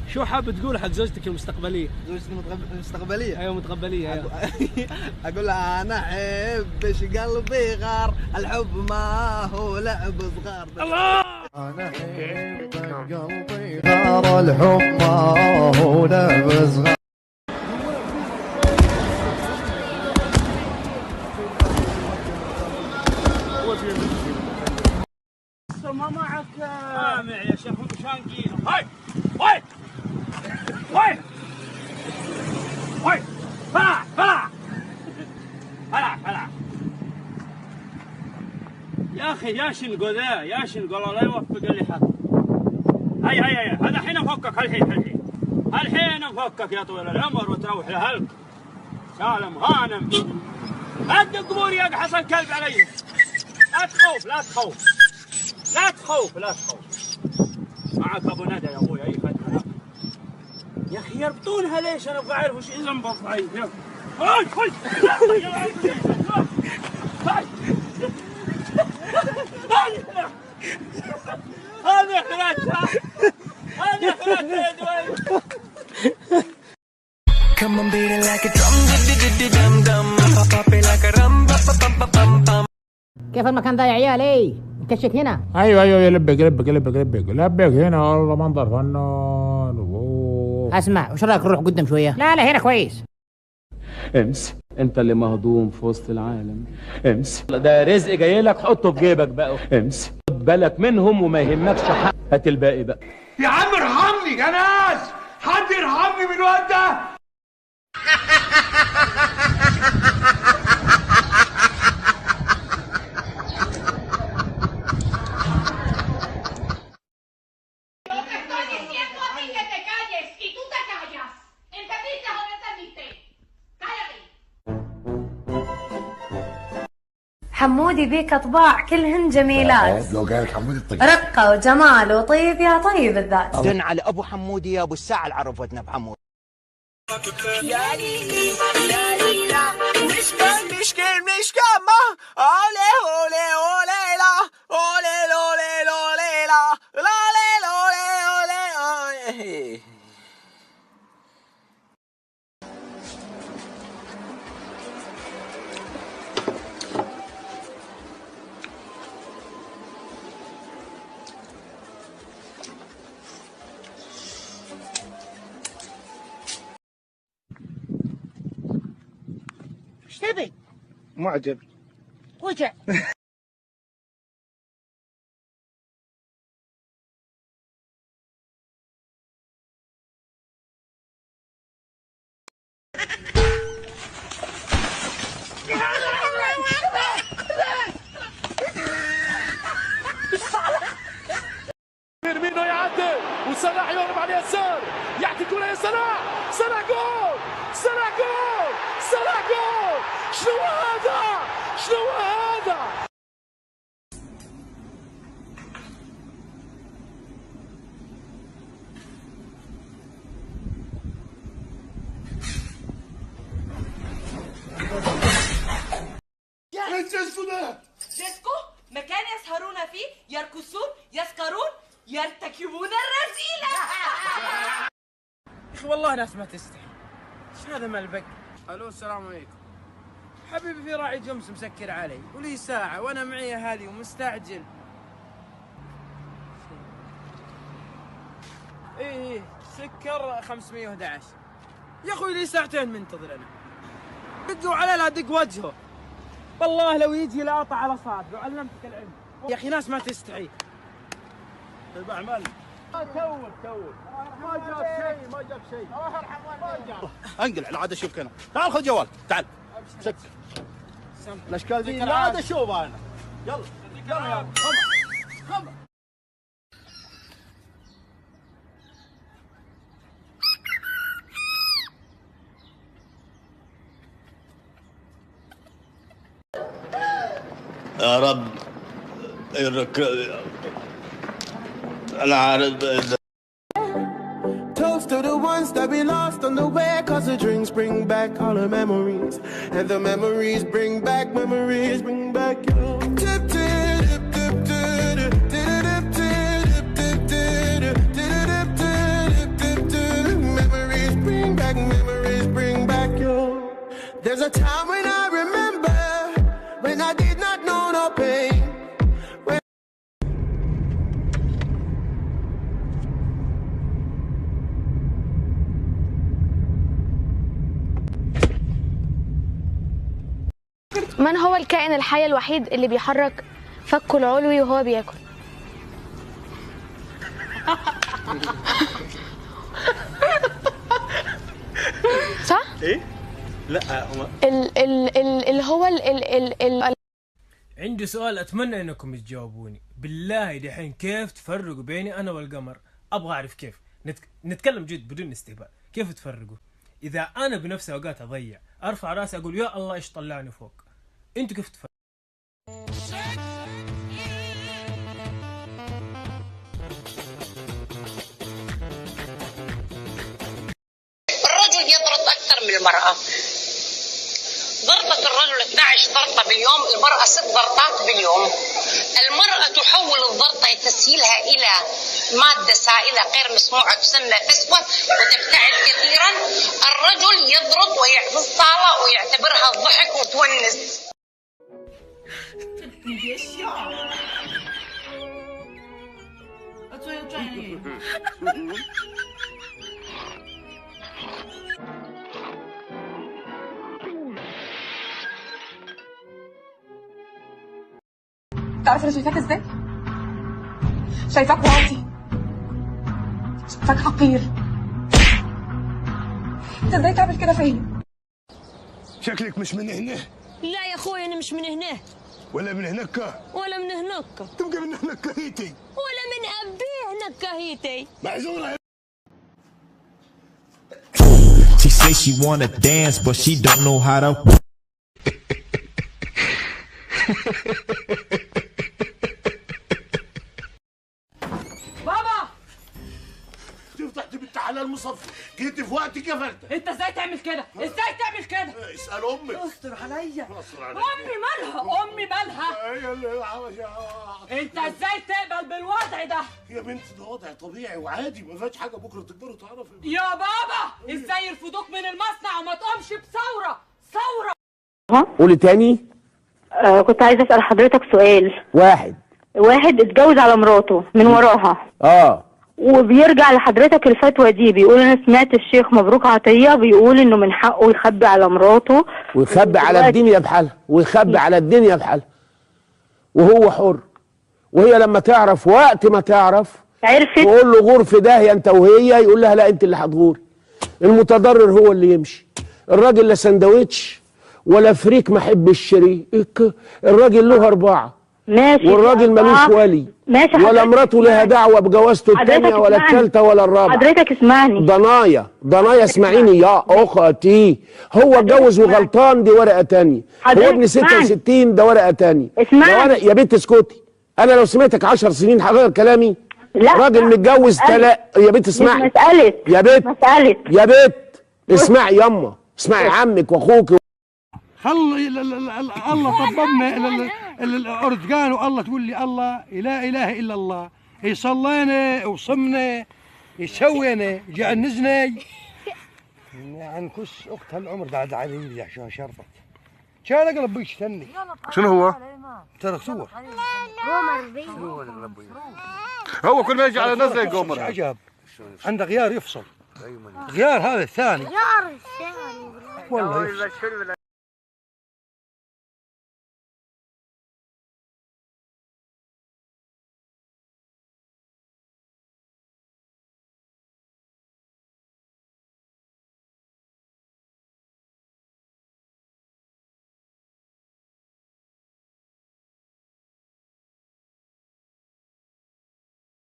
شو حاب تقول حق زوجتك المستقبلية؟ زوجتي المستقبلية؟ ايوه متقبلية ايوه. اقول لها انا احبش قلبي غار، الحب ما هو لعب صغار. الله. انا احبك قلبي غار، الحب ما هو لعب صغار. ما معك معي يا شيخ شانقين. هاي وين وين وين فلع فلع فلع فلع يا اخي يا شنقو ذا يا شنقو الله لا يوفق اللي حق. هيا هذا الحين افكك الحين افكك يا طويل العمر وتروح لهلك سالم غانم. لا تقبور يقحص الكلب علي. لا تخوف لا تخوف لا تخوف لا تخوف. معك ابو ندى يا ابوي اي خدمه. يا اخي يربطونها ليش؟ انا ابغى اعرف وش ينبض. هاي هاي هذه اخرتها هذه اخرتها يا دويل. Come on beat it like a drum dum dum pop it like a rum pam pam. كيف المكان ده يا عيالي؟ مكشك هنا؟ ايوه لبق هنا والله منظر فنان. أوه. اسمع وش رايك نروح قدام شويه؟ لا هنا كويس. امس انت اللي مهضوم في وسط العالم. امس ده رزق جاي لك حطه في جيبك بقى. امس خد بالك منهم وما يهمكش حق. هات الباقي بقى. يا عم ارحمني يا ناس، حد يرحمني من الواد ده. حمودي بيك اطباع كلهن جميلات. لو قالك حمودي الطيب رقة وجمال وطيب يا طيب الذات. دن على ابو حمودي يا ابو الساعه اللي عرفتنا بحمود. يا ليلي يا ليلى مشكل ما اولي اولي اولي لا اولي اولي اولي لا اولي اولي اولي. ايش تبي؟ معجب. وجع. فيرمينو يعدي وصلاح يضرب على اليسار، يعطي الكرة يا صلاح. صلاح جول صلاح جول صلاح جول. شنو هذا شنو هذا؟ ديسكو مكان يسهرون فيه يرقصون يسكرون يرتكبون الرذيلة. يا اخي والله ناس ما تستحي. ايش هذا ملبق؟ الو السلام عليكم حبيبي، في راعي جمس مسكر علي ولي ساعة وانا معي اهالي ومستعجل. ايه سكر 511 يا اخوي، لي ساعتين منتظر انا. دقوا عليه لا دق وجهه والله لو يجي لاطع على صادق وعلمتك العلم. يا اخي ناس ما تستحي. طيب اعمل تول ما جاب شيء انقل على عاد اشوفك انا. تعال خذ جوال تعال سك الاشكال دي لا عاد اشوفها انا. يلا يلا خمر يا رب انا عارف. Toast to the ones that we lost on the way, cause the drinks bring back all the memories, and the memories bring back you. Tip tip tip tip tip tip tip tip tip tip tip tip There's a time when I remember when I did not know no pain. من هو الكائن الحي الوحيد اللي بيحرك فكه العلوي وهو بياكل؟ صح؟ ايه؟ لا اللي هو عندي سؤال اتمنى انكم تجاوبوني بالله دحين. كيف تفرقوا بيني انا والقمر؟ ابغى اعرف كيف. نتكلم جد بدون استهبال. كيف تفرقوا؟ اذا انا بنفس اوقات اضيع ارفع راسي اقول يا الله ايش طلعني فوق، انتوا كيف تفرقوا؟ الرجل يضرب أكثر من المرأة. ضربة الرجل 12 ضربة باليوم، المرأة 6 ضربات باليوم. المرأة تحول الضربة تسهيلها إلى مادة سائلة غير مسموعة تسمى فسفور وتبتعد كثيرا. الرجل يضرب ويعطي الصالة ويعتبرها ضحك وتونس. تعرف انا شايفاك ازاي؟ شايفاك واطي، شايفاك حقير. انت ازاي تعمل كده فيا؟ شكلك مش من هنا. لا يا اخوي انا مش من هنا ولا من هناك ولا من هناك. تبقى من هناك هيتي ولا من ابيه هناك هيتي. معذورة. She say she wanna dance but she don't know how to. بابا تفتح بنت حلال مصفي، جيت في وقت كفلتك. انت ازاي تعمل كده؟ ازاي تعمل كده؟ اسال امك. استر عليا. استر عليا. امي مالها؟ امي مالها؟ انت ازاي تقبل بالوضع ده؟ يا بنت ده وضع طبيعي وعادي، ما فيهاش حاجه، بكره تكبروا تعرفي. يا بابا ازاي يرفضوك من المصنع وما تقومش بثوره؟ ثوره. قولي تاني. كنت عايزه اسال حضرتك سؤال. واحد اتجوز على مراته من وراها. وبيرجع لحضرتك الفتوى دي، بيقول انا سمعت الشيخ مبروك عطيه بيقول انه من حقه يخبي على مراته ويخبي على الدنيا بحالها، ويخبي على الدنيا بحالها، وهو حر. وهي لما تعرف، وقت ما تعرف عرفت تقول له غور في داهيه انت وهي، يقول لها لا انت اللي هتغوري. المتضرر هو اللي يمشي. الراجل لا سندوتش ولا فريك ما حب الشريك. الراجل له 4 ماشي، والراجل ملوش ولي ماشي، ولا مراته لها دعوه بجوازته الثانيه ولا الثالثه ولا الرابعه. حضرتك اسمعني. ضنايا اسمعيني يا اختي. هو اتجوز وغلطان، دي ورقه ثانيه. هو ابن 66 ده ورقه ثانيه. اسمعني يا بنت اسكتي. انا لو سمعتك 10 سنين هغير كلامي. لا راجل متجوز يا بنت اسمعي. مسألة يا بنت اسمعي يما، اسمعي عمك واخوك. خلي الله طببنا الأردقان، والله تقول لي الله لا إله إلا الله. يصلينا وصمنا يسوينا جعنزنا عن كس أخت هالعمر بعد علي عشان شرطت. كان أقلب بيش ثاني. شنو هو؟ ترى صور. هو كل ما يجي على نزله يقومر. عجب. عنده غيار يفصل. غيار هذا الثاني. غيار الثاني والله يفصل.